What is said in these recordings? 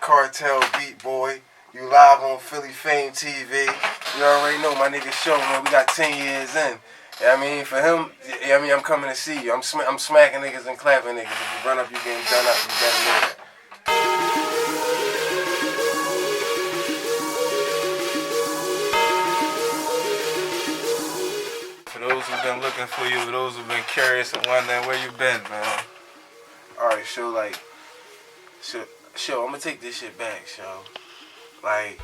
Cartel Beat Boy. You live on Philly F.A.M.E TV. You already know my nigga show, man. We got 10 years in. I mean, for him, I'm coming to see you. I'm smacking niggas and clapping niggas. If you run up, you getting done up. You better know that. For those who've been looking for you, for those who've been curious and wondering where you been, man. Alright, so I'm gonna take this shit back, Like,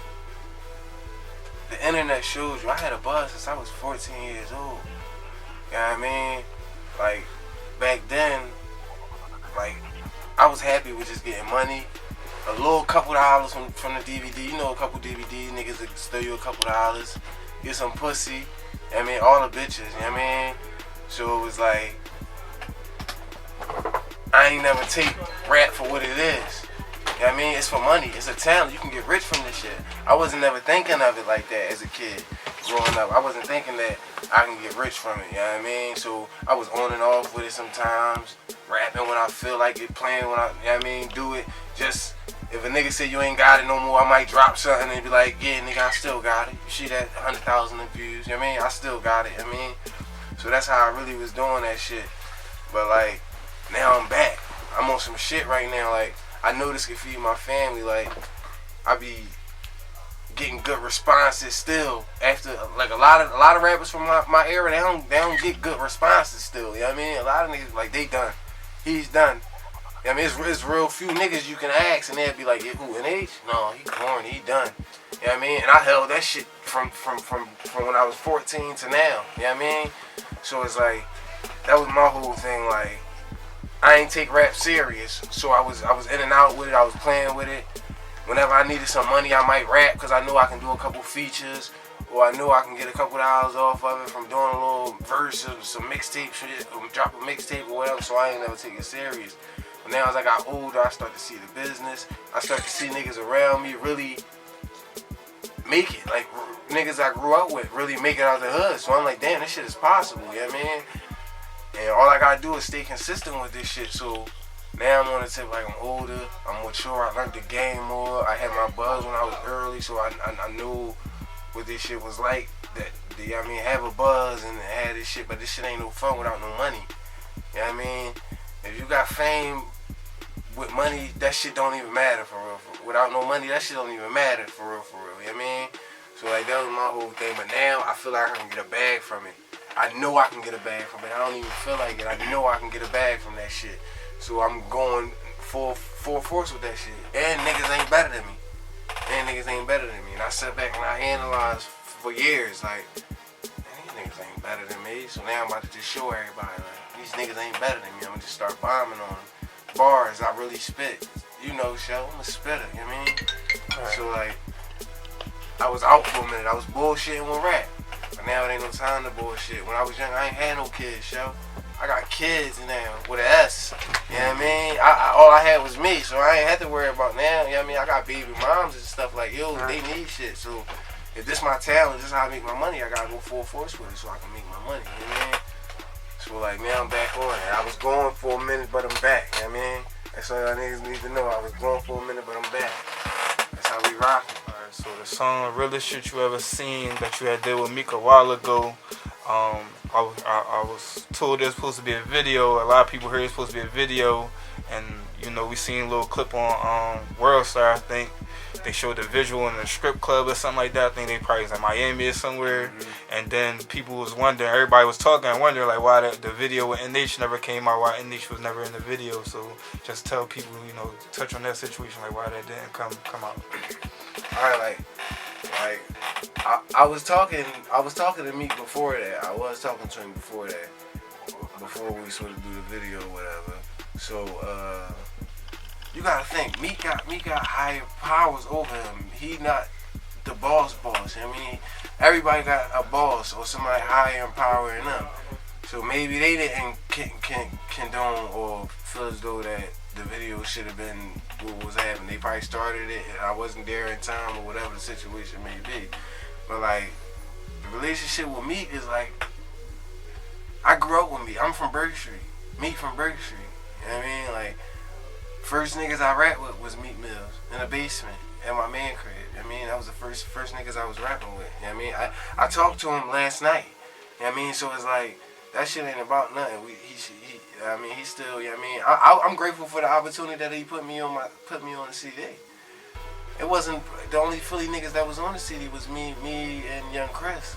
the internet shows you I had a buzz since I was 14 years old. You know what I mean? Like, back then, like, I was happy with just getting money. A little couple dollars from the DVD. You know, a couple DVD niggas that steal you a couple dollars. Get some pussy. I mean, all the bitches. You know what I mean? So it was like, I ain't never take rap for what it is. You know what I mean? It's for money. It's a talent. You can get rich from this shit. I wasn't never thinking of it like that as a kid growing up. I wasn't thinking that I can get rich from it. You know what I mean? So I was on and off with it sometimes. Rapping when I feel like it, playing when I, you know what I mean? Do it. Just, if a nigga say you ain't got it no more, I might drop something and be like, yeah, nigga, I still got it. You see that 100,000 views? You know what I mean? I still got it. You know what I mean? So that's how I really was doing that shit. But like, now I'm back. I'm on some shit right now. Like, I know this can feed my family. Like, I be getting good responses still. After like a lot of rappers from my era, they don't get good responses still. You know what I mean? A lot of niggas like they done. He's done. I mean, it's real few niggas you can ask and they'll be like, yeah, who, NH? No, he corny, he done. You know what I mean? And I held that shit from when I was 14 to now. You know what I mean? So it's like, that was my whole thing. Like, I ain't take rap serious, so I was in and out with it. I was playing with it. Whenever I needed some money, I might rap because I knew I can do a couple features, or I knew I can get a couple dollars off of it from doing a little verse or some mixtape shit, or drop a mixtape or whatever. So I ain't never take it serious. But now as I got older, I start to see the business. I start to see niggas around me really make it. Like niggas I grew up with really make it out the hood. So I'm like, damn, this shit is possible. You know what I mean? And all I gotta do is stay consistent with this shit. So now I'm on the tip, like I'm older, I'm mature, I learned the game more. I had my buzz when I was early, so I knew what this shit was like. That, you know what I mean, have a buzz and have this shit, but this shit ain't no fun without no money. You know what I mean? If you got fame with money, that shit don't even matter for real. Without no money, that shit don't even matter for real. You know what I mean? So like that was my whole thing, but now I feel like I can get a bag from it. I know I can get a bag from it. I don't even feel like it. I know I can get a bag from that shit. So I'm going full force with that shit. And niggas ain't better than me. And I sit back and I analyze for years, like, man, these niggas ain't better than me. So now I'm about to just show everybody, like, these niggas ain't better than me. I'm gonna just start bombing on them. Bars, I really spit. You know, show, I'm a spitter, you know what I mean? Right. So like, I was out for a minute. I was bullshitting with rap. But now it ain't no time to bullshit. When I was young, I ain't had no kids, yo. I got kids now with an S. You know what I mean? All I had was me, so I ain't had to worry about now. You know what I mean? I got baby moms and stuff like, yo, they need shit. So if this my talent, this is how I make my money, I gotta go full force with it so I can make my money. You know what I mean? So like, now I'm back on it. I was gone for a minute, but I'm back. You know what I mean? That's all y'all niggas need to know. I was gone for a minute, but I'm back. That's how we rockin'. So the song "The Realest Shit You Ever Seen" that you had did with Meek a while ago, I was told there's supposed to be a video. A lot of people heard it's supposed to be a video, and you know we seen a little clip on World Star. I think they showed the visual in a strip club or something like that. I think they probably was in Miami or somewhere. And then people was wondering, everybody was talking and wondering like why the video with NH never came out, why NH was never in the video. So just tell people, you know, touch on that situation, like why that didn't come out. Alright, like I was talking to Meek before that. I was talking to him before that. Before we sort of do the video or whatever. So you gotta think, Meek got higher powers over him. He not the boss. I mean, everybody got a boss or somebody higher in power than them. So maybe they didn't condone or feel as though that the video should have been what was happening. They probably started it and I wasn't there in time or whatever the situation may be. But like, the relationship with Meek is like, I grew up with Meek. I'm from Burke Street. Meek from Burke Street. You know what I mean? Like, first niggas I rap with was Meek Mills. You in the basement at my man crib. I mean, that was the first niggas I was rapping with. You know what I mean? I talked to him last night. You know what I mean? So it's like, that shit ain't about nothing. I mean, he still, you know what I mean? I'm grateful for the opportunity that he put me on the CD. It wasn't, the only Philly niggas that was on the CD was me and Young Chris.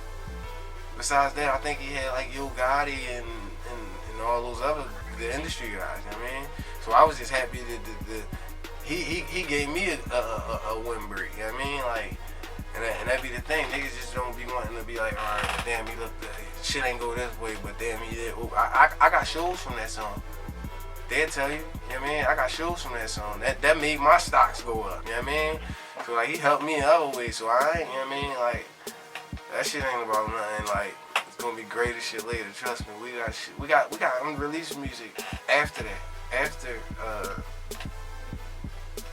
Besides that, I think he had like Yo Gotti and all those other, the industry guys, you know what I mean? So I was just happy that he gave me a win break, you know what I mean? Like, and that be the thing, niggas just don't be wanting to be like, alright, damn, he look, shit ain't go this way, but damn, he did. I got shows from that song. They'll tell you, you know what I mean? I got shows from that song. That made my stocks go up, you know what I mean? So like, he helped me in other ways, so I ain't, you know what I mean? Like, that shit ain't about nothing, like, it's gonna be greater shit later, trust me. We got unreleased music after that, after,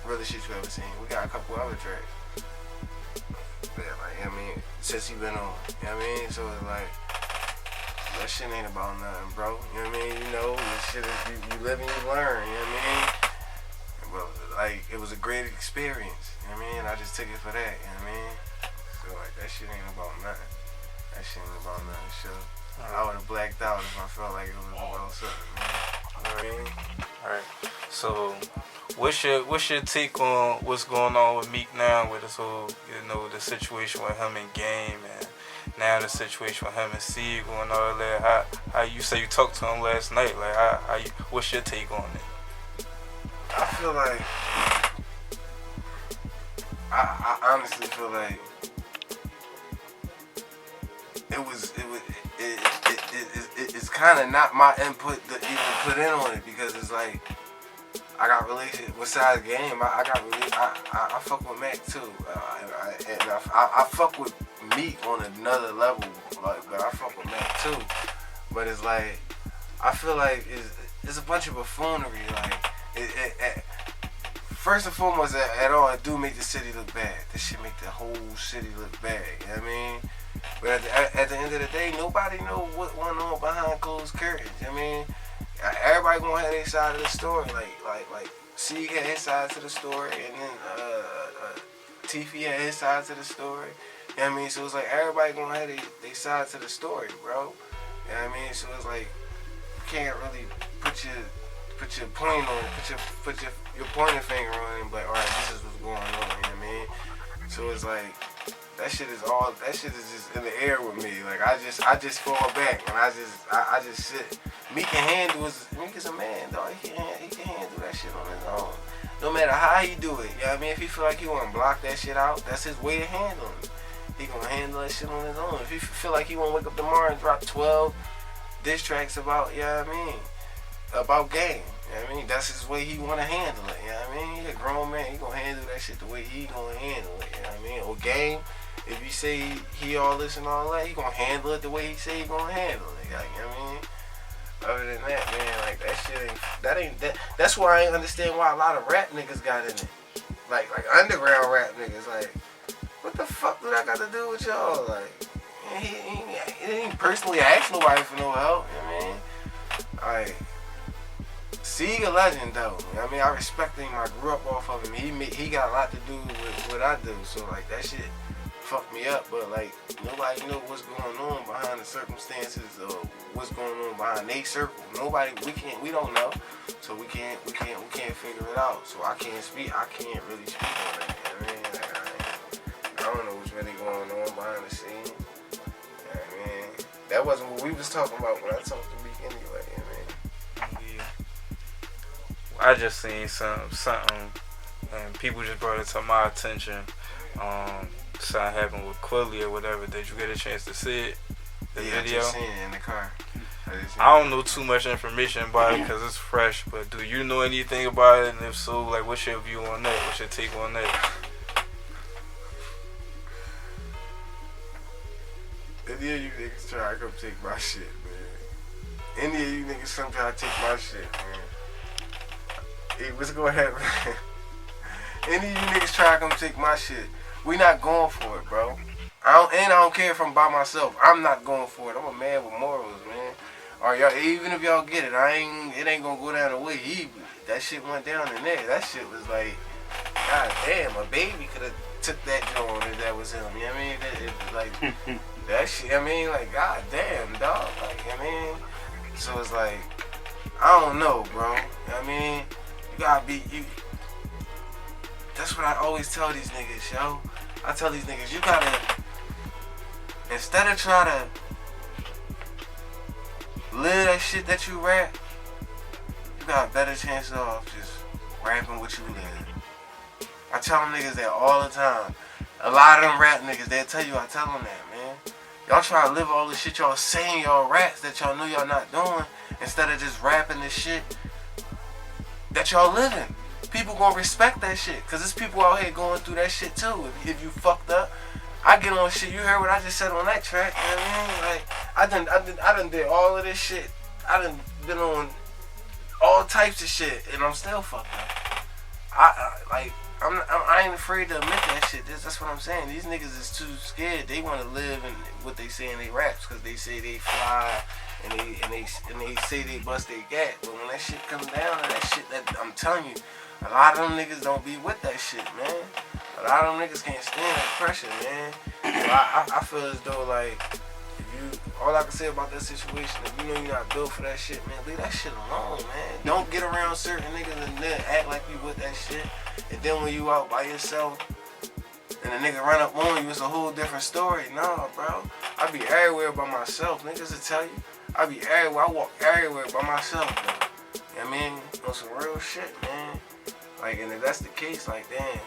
Really Shit You Ever Seen. We got a couple other tracks. Yeah, like, you know what I mean? Since he been on, you know what I mean? So it's like, that shit ain't about nothing, bro. You know what I mean? You know, this shit is, you live and you learn, you know what I mean? But, like, it was a great experience, you know what I mean? I just took it for that, you know what I mean? So, like, that shit ain't about nothing. That shit ain't about nothing, sure. I would have blacked out if I felt like it was about something, man. You know what I mean? Alright. So, what's your take on what's going on with Meek now with this whole, you know, the situation with him and Game, and now the situation with him and Sigel and all that? How you say you talked to him last night? Like, what's your take on it? I feel like, I honestly feel like it's kind of not my input to even put in on it, because it's like, I got relationship besides Game. I fuck with Mac too, and I fuck with Meek on another level, like, but I fuck with Mac too. But it's like, I feel like it's a bunch of buffoonery. Like, first and foremost, at all, it do make the city look bad. This shit make the whole city look bad. You know what I mean? But at the end of the day, nobody know what went on behind closed curtains. You know what I mean? Everybody gonna have their side of the story. Like C had his side to the story, and then Tiffy had his side to the story. You know what I mean? So it's like, everybody gonna have their side to the story, bro. You know what I mean? So it's like, you can't really put your point on it, put your pointer finger on it and be like, alright, this is what's going on, you know what I mean? So it's like, that shit is just in the air with me. Like, I just fall back and I just sit. Meek is a man, dog. He can handle that shit on his own. No matter how he do it, you know what I mean? If he feel like he wanna block that shit out, that's his way of handling it. He gonna handle that shit on his own. If he feel like he wanna wake up tomorrow and drop 12 diss tracks about, you know what I mean, about Game, you know what I mean? That's his way he wanna handle it, you know what I mean? He a grown man, he gonna handle that shit the way he gonna handle it, you know what I mean? Or Game, if you say he all this and all that, he gonna handle it the way he say he gonna handle it, like, you know what I mean? Other than that, man, like, that ain't, that's why I ain't understand why a lot of rap niggas got in it. Like underground rap niggas, like, what the fuck do that got to do with y'all? Like, he didn't personally ask nobody for no help, you know what I mean? Like, Sigel a legend though. You know what I mean? I respect him. I grew up off of him. He got a lot to do with what I do. So like, that shit fucked me up. But like, nobody know what's going on behind the circumstances or what's going on behind their circle. Nobody, we don't know. So we can't figure it out. So I can't really speak on that. You know what I mean? Like, I don't know what's really going on behind the scenes. You know what I mean? That wasn't what we was talking about when I talked to Meek anyway. You know what I mean? I just seen something, and people just brought it to my attention. Something happened with Quilly or whatever. Did you get a chance to see it? The video? I just seen it in the car. I don't know too much information about it because it's fresh, but do you know anything about it? And if so, like, what's your view on that? What's your take on that? Any of you niggas try to come take my shit, man. Any of you niggas come try to take my shit, man. Hey, what's gonna happen? Any of you niggas try to come take my shit, we not going for it, bro. I don't care if I'm by myself. I'm not going for it. I'm a man with morals, man. Or y'all, even if y'all get it, it ain't gonna go down the way he. That shit went down in there. That shit was like, god damn, a baby could have took that joint if that was him. You know what I mean? Like that shit. I mean, like, god damn, dog. Like, you know what I mean? So it's like, I don't know, bro. You know what I mean? You gotta be you. That's what I always tell these niggas, yo. I tell these niggas, you gotta, instead of trying to live that shit that you rap, you got a better chance of just rapping what you live. I tell them niggas that all the time. A lot of them rap niggas, they'll tell you I tell them that, man. Y'all try to live all this shit y'all saying y'all raps that y'all know y'all not doing, instead of just rapping this shit that y'all living. People gonna respect that shit, cause there's people out here going through that shit too. If you fucked up, I get on shit. You heard what I just said on that track. You know what I mean? Like I done did all of this shit. I done been on all types of shit, and I'm still fucked up. I ain't afraid to admit that shit. That's what I'm saying. These niggas is too scared. They want to live in what they say in their raps, cause they say they fly and they say they bust their gap. But when that shit comes down to that shit, that I'm telling you, a lot of them niggas don't be with that shit, man. A lot of them niggas can't stand that pressure, man. So I feel as though, like, if you, all I can say about that situation, if you know you're not built for that shit, man, leave that shit alone, man. Don't get around certain niggas and then act like you with that shit. And then when you out by yourself and a nigga run up on you, it's a whole different story. Nah, bro. I be everywhere by myself. Niggas will tell you. I be everywhere. I walk everywhere by myself, though. You know what I mean? On some real shit, man. Like, and if that's the case, like, damn,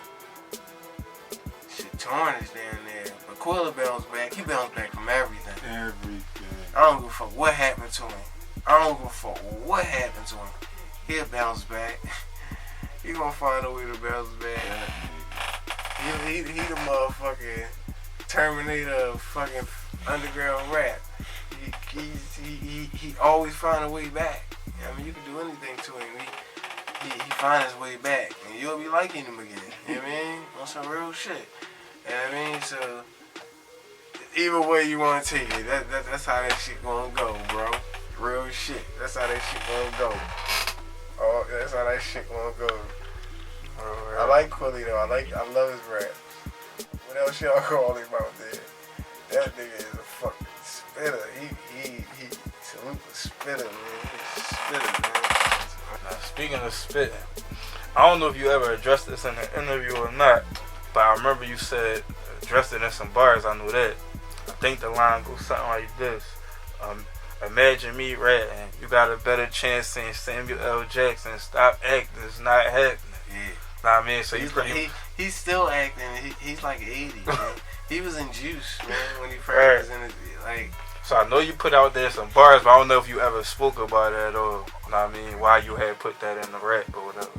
shit tarnished down there. But Quilly bounced back. He bounced back from everything. I don't give a fuck what happened to him. I don't give a fuck what happened to him. He'll bounce back. He gonna find a way to bounce back. He the motherfucking Terminator of fucking underground rap. He always find a way back. I mean, you can do anything to him. He find his way back, and you'll be liking him again. You know what I mean? On some real shit. You know what I mean? So, either way you want to take it, that's how that shit gonna go, bro. Real shit. That's how that shit gonna go. Oh, that's how that shit gonna go. I like Quilly though. I love his rap. What else y'all call him out there? That nigga is a fucking spitter. He salute the spitter, man. He's a spitter, man. Now, speaking of spitting, I don't know if you ever addressed this in an interview or not, but I remember you said addressed it in some bars. I knew that. I think the line goes something like this. Imagine me ratting. You got a better chance saying Samuel L. Jackson. Stop acting. It's not happening. Yeah. Know what I mean? So he's still acting. He's like 80, man. He was in Juice, man, when he first was in it. Like. So I know you put out there some bars, but I don't know if you ever spoke about it or, know what I mean, why you had put that in the rap or whatever.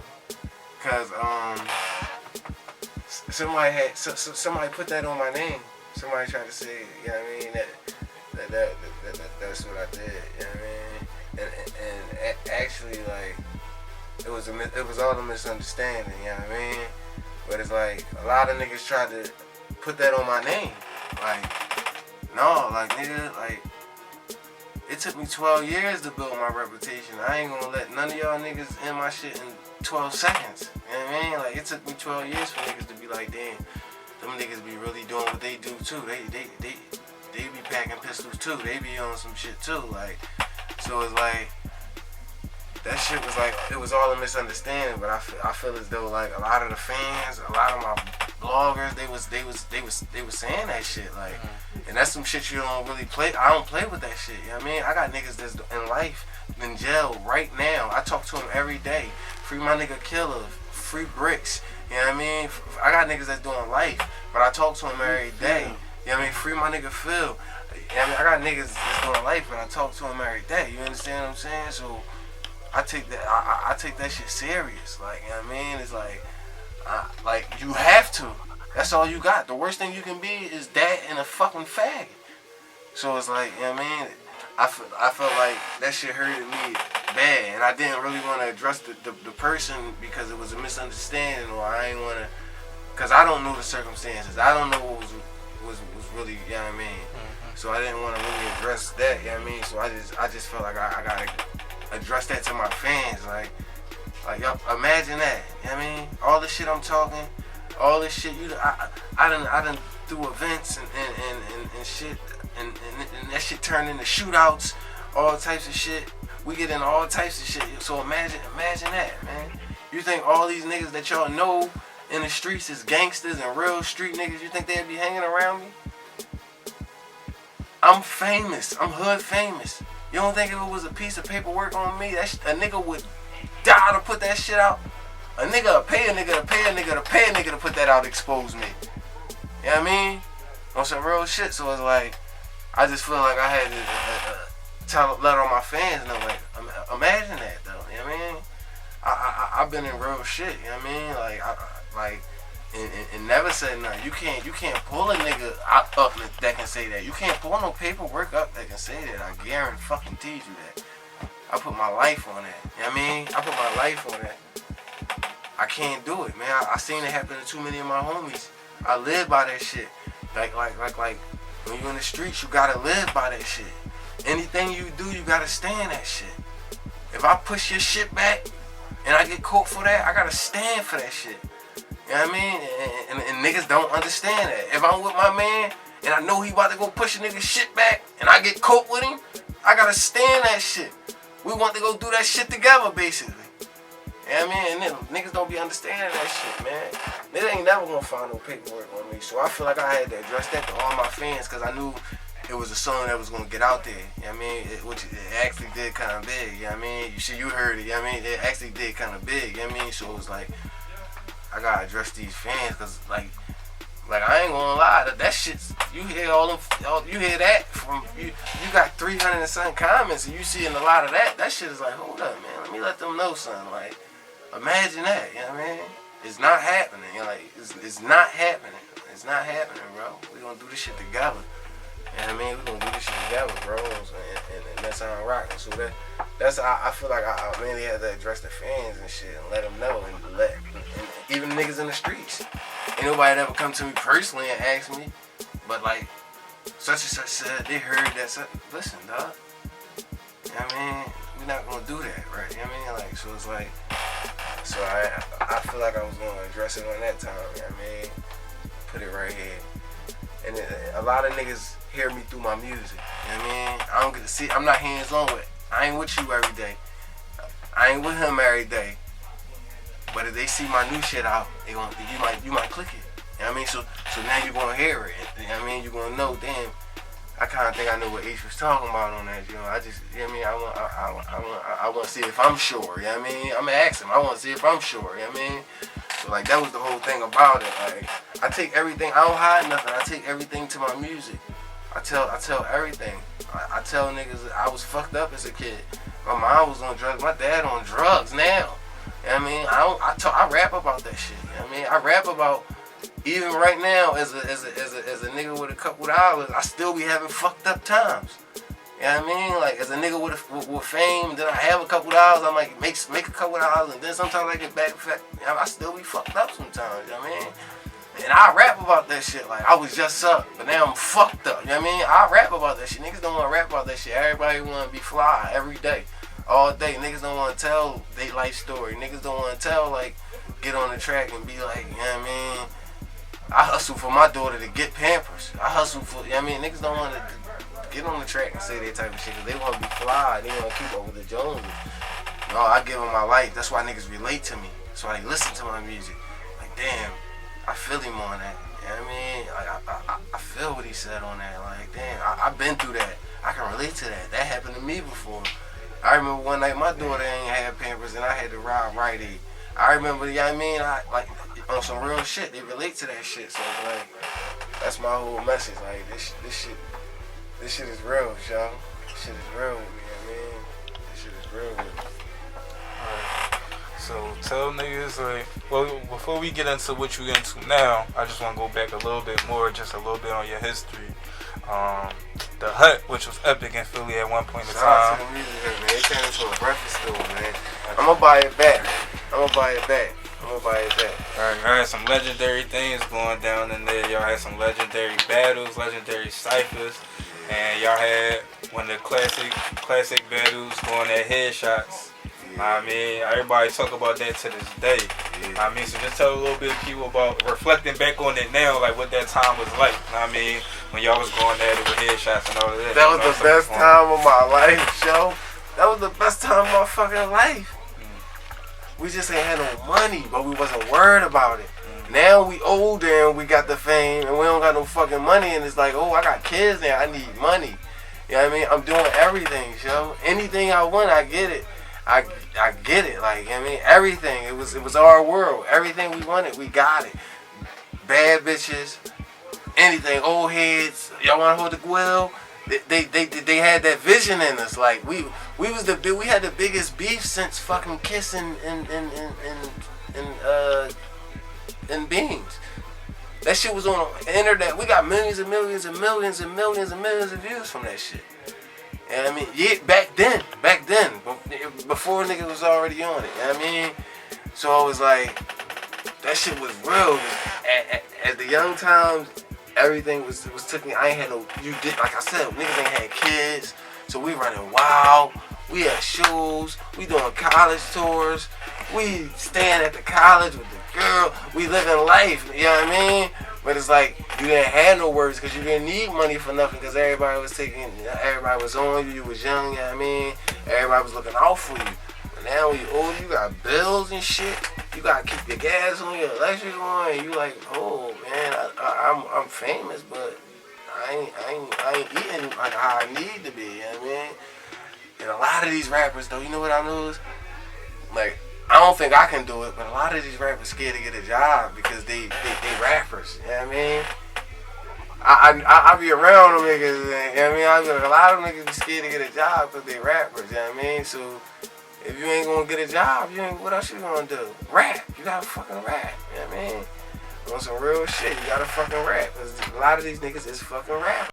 Cause somebody put that on my name. Somebody tried to say, you know what I mean, that's what I did. You know what I mean? And actually, like, it was all a misunderstanding. You know what I mean? But it's like a lot of niggas tried to put that on my name. Like, no, like, nigga, like, it took me 12 years to build my reputation. I ain't gonna let none of y'all niggas in my shit in 12 seconds. You know what I mean? Like, it took me 12 years for niggas to be like, damn, them niggas be really doing what they do too. They be packing pistols too. They be on some shit too. Like, so it's like, that shit was like, it was all a misunderstanding, but I feel as though, like, a lot of the fans, a lot of my bloggers, they was saying that shit, like, and that's some shit you don't really play. I don't play with that shit. You know what I mean? I got niggas that's in life, in jail right now. I talk to them every day. Free my nigga Killer, free Bricks. You know what I mean? I got niggas that's doing life, but I talk to them every day. You know what I mean? Free my nigga Phil. You know what I mean? I got niggas that's doing life, but I talk to them every day. You understand what I'm saying? So I take that. I take that shit serious. Like, you know what I mean? It's like you have to. That's all you got. The worst thing you can be is that and a fucking faggot. So it's like, you know what I mean? I felt like that shit hurted me bad, and I didn't really want to address the person because it was a misunderstanding, or I ain't want to, because I don't know the circumstances. I don't know what was really, you know what I mean? So I didn't want to really address that, you know what I mean? So I just felt like I gotta address that to my fans, like yo, imagine that, you know what I mean? All the shit I'm talking, all this shit. I done through events and shit, and that shit turned into shootouts, all types of shit. We get into all types of shit. So imagine that, man. You think all these niggas that y'all know in the streets is gangsters and real street niggas? You think they'd be hanging around me? I'm famous. I'm hood famous. You don't think if it was a piece of paperwork on me, a nigga would die to put that shit out? A nigga will pay a nigga to pay a nigga to pay a nigga to put that out, expose me. You know what I mean? On some real shit. So it's like, I just feel like I had to let all my fans know, like, imagine that though. You know what I mean? I've been in real shit. You know what I mean? And never said nothing. You can't pull a nigga up that can say that. You can't pull no paperwork up that can say that. I guarantee you that. I put my life on that. You know what I mean? I put my life on that. I can't do it, man. I seen it happen to too many of my homies. I live by that shit. Like when you in the streets, you gotta live by that shit. Anything you do, you gotta stand that shit. If I push your shit back and I get caught for that, I gotta stand for that shit. You know what I mean? And niggas don't understand that. If I'm with my man and I know he about to go push a nigga shit back and I get caught with him, I gotta stand that shit. We want to go do that shit together, basically. You know what I mean? And niggas don't be understanding that shit, man. They ain't never gonna find no paperwork on me. So I feel like I had to address that to all my fans because I knew it was a song that was gonna get out there. You know what I mean? Which it actually did kind of big. You know what I mean? You heard it. You know what I mean? It actually did kind of big. You know what I mean? So it was like, I gotta address these fans because like I ain't gonna lie, that shit's, you hear you hear that from you got 300 and something comments and you seeing a lot of that shit is like, hold up, man, let me let them know something. Like, imagine that, you know what I mean? It's not happening. You're like, it's not happening. It's not happening, bro. We gonna do this shit together. You know what I mean? We gonna do this shit together, bro. And that's how I'm rocking. So that's how I feel like I mainly had to address the fans and shit and let them know and even niggas in the streets. Ain't nobody ever come to me personally and ask me, but like such and such said they heard that. Listen, dog. You know what I mean? We're not gonna do that, right? You know what I mean? Like, so it's like, so I feel like I was gonna address it on that time. You know what I mean? Put it right here. And a lot of niggas hear me through my music. You know what I mean? I don't get to see. I'm not hands on with it. I ain't with you every day. I ain't with him every day. But if they see my new shit out, you might click it. You know what I mean? So now you're gonna hear it. You know what I mean? You're gonna know, damn, I kinda think I know what H was talking about on that, you know. I just, you know what I mean, I want to see if I'm sure, you know what I mean? I'm gonna ask him, I want to see if I'm sure, you know what I mean? So like that was the whole thing about it. Like, I take everything, I don't hide nothing, I take everything to my music. I tell everything. I tell niggas I was fucked up as a kid. My mom was on drugs, my dad on drugs now. You know what I mean? I rap about that shit. You know what I mean? I rap about, even right now, as a nigga with a couple dollars, I still be having fucked up times. You know what I mean? Like, as a nigga with fame, then I have a couple dollars, I might make a couple dollars, and then sometimes I get back. You know, I still be fucked up sometimes. You know what I mean? And I rap about that shit. Like, I was just up, but now I'm fucked up. You know what I mean? I rap about that shit. Niggas don't want to rap about that shit. Everybody want to be fly every day. All day. Niggas don't want to tell their life story. Niggas don't want to tell, like, get on the track and be like, you know what I mean? I hustle for my daughter to get Pampers. I hustle for, you know what I mean? Niggas don't want to get on the track and say that type of shit because they want to be fly. They want to keep up with the Joneses. No, I give them my life. That's why niggas relate to me. That's why they listen to my music. Like, damn, I feel him on that. You know what I mean? Like, I feel what he said on that. Like, damn, I've been through that. I can relate to that. That happened to me before. I remember one night my daughter ain't had Pampers and I had to ride Rite Aid. I remember, you know what I mean? Like, on some real shit, they relate to that shit. So, like, that's my whole message. Like, this shit is real, y'all. This shit is real with me, you know what I mean? This shit is real with me. Alright. So, tell niggas, like, well, before we get into what you into now, I just want to go back a little bit more, just a little bit on your history. The Hut, which was epic in Philly at one point in time. Shout out to the music, man. They turned into a breakfast store, man. I'm gonna buy it back. Alright, y'all had some legendary things going down in there. Y'all had some legendary battles, legendary ciphers, and y'all had one of the classic battles going at headshots. I mean, everybody talk about that to this day. I mean, so just tell a little bit of people about reflecting back on it now, like what that time was like. I mean, when y'all was going at it with headshots and all of that. That was the best time of my life, Joe. That was the best time of my fucking life. We just ain't had no money, but we wasn't worried about it. Now we older and we got the fame and we don't got no fucking money, and it's like, oh, I got kids now, I need money. You know what I mean? I'm doing everything, Joe. Anything I want, I get it. I get it. Like, you know what I mean? Everything. It was our world. Everything we wanted, we got it. Bad bitches, anything, old heads, y'all wanna hold the Quilly? They had that vision in us. Like we had the biggest beef since fucking Kiss and Beans. That shit was on the internet. We got millions and millions and millions and millions and millions of views from that shit. You know what I mean? Yeah, back then, before niggas was already on it. You know what I mean? So I was like, that shit was real. At the young times, everything was taken. I ain't had no. Like I said, niggas ain't had kids, so we running wild. We had shows. We doing college tours. We staying at the college with the girl. We living life. You know what I mean? But it's like you didn't have no words because you didn't need money for nothing because everybody was everybody was on you. You was young. You know what I mean? Everybody was looking out for you. But now when you old, you got bills and shit. You gotta keep your gas on, your electric on, and you like, oh man, I'm famous, but I ain't eating like how I need to be. You know what I mean? And a lot of these rappers, though, you know what I noticed? Like, I don't think I can do it, but a lot of these rappers scared to get a job because they rappers. You know what I mean? I be around them niggas. You know what I mean? I be like, a lot of them niggas be scared to get a job because they rappers. You know what I mean? So if you ain't gonna get a job, what else you gonna do? Rap. You gotta fucking rap. You know what I mean? On some real shit, you gotta fucking rap. Cause a lot of these niggas is fucking rap.